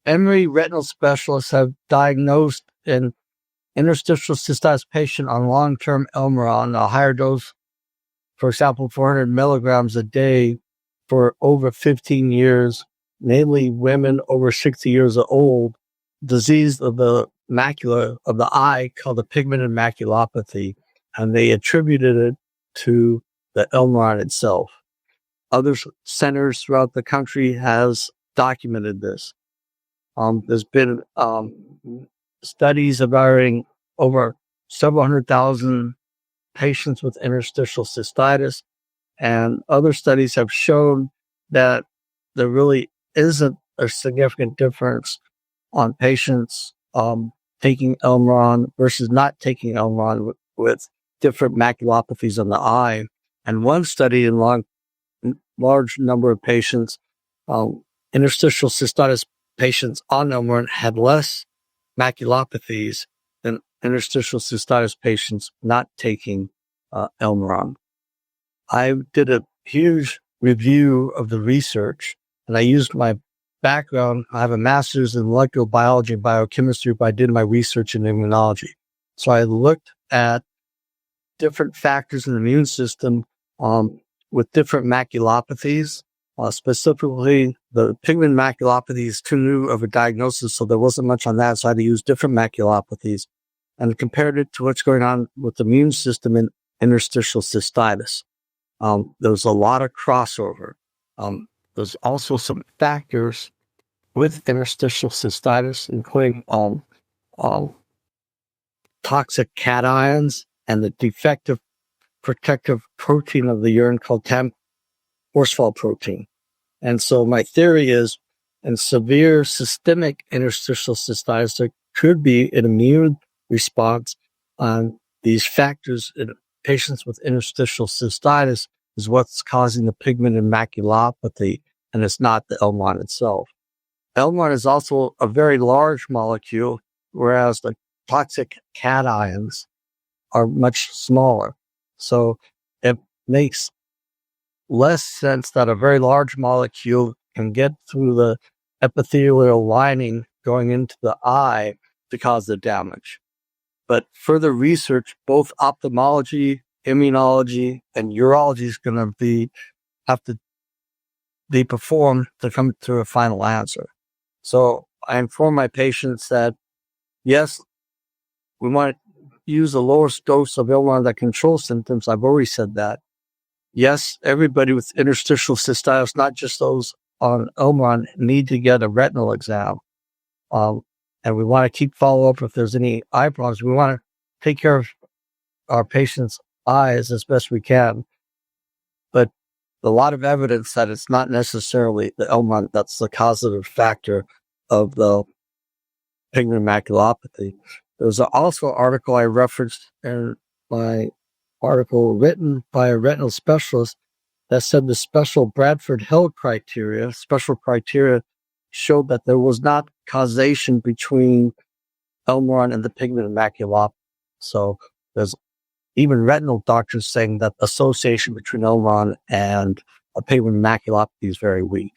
Emory retinal specialists have diagnosed an interstitial cystitis patient on long-term Elmiron, a higher dose, for example, 400 milligrams a day for over 15 years, namely women over 60 years old, disease of the macula of the eye called the pigment and maculopathy, and they attributed it to the Elmiron itself. Other centers throughout the country has documented this. There's been studies evaluating over several 100,000 patients with interstitial cystitis, and other studies have shown that there really isn't a significant difference on patients taking Elmiron versus not taking Elmiron with different maculopathies on the eye. And one study in large number of patients, interstitial cystitis patients on Elmiron had less maculopathies than interstitial cystitis patients not taking Elmiron. I did a huge review of the research, and I used my background. I have a master's in molecular biology and biochemistry, but I did my research in immunology. So I looked at different factors in the immune system with different maculopathies. Specifically, the pigment maculopathy is too new of a diagnosis, so there wasn't much on that. So I had to use different maculopathies and compared it to what's going on with the immune system in interstitial cystitis. There's a lot of crossover. There's also some factors with interstitial cystitis, including toxic cations and the defective protective protein of the urine called horsefall protein. And so my theory is, in severe systemic interstitial cystitis, there could be an immune response on these factors in patients with interstitial cystitis is what's causing the pigment and maculopathy, and it's not the Elmiron itself. Elmiron is also a very large molecule, whereas the toxic cations are much smaller. So it makes less sense that a very large molecule can get through the epithelial lining going into the eye to cause the damage. But further research, both ophthalmology, immunology, and urology is going to have to be performed to come to a final answer. So I inform my patients that, yes, we want to use the lowest dose of Elmiron that controls symptoms. I've already said that. Yes, everybody with interstitial cystitis, not just those on Elmiron, need to get a retinal exam. And we want to keep follow up if there's any eye problems. We want to take care of our patients' eyes as best we can. But a lot of evidence that it's not necessarily the Elmiron that's the causative factor of the pigment maculopathy. There was also an article I referenced in my article written by a retinal specialist that said the special Bradford-Hill special criteria showed that there was not causation between Elmiron and the pigment and maculopathy. So there's even retinal doctors saying that association between Elmiron and a pigment maculopathy is very weak.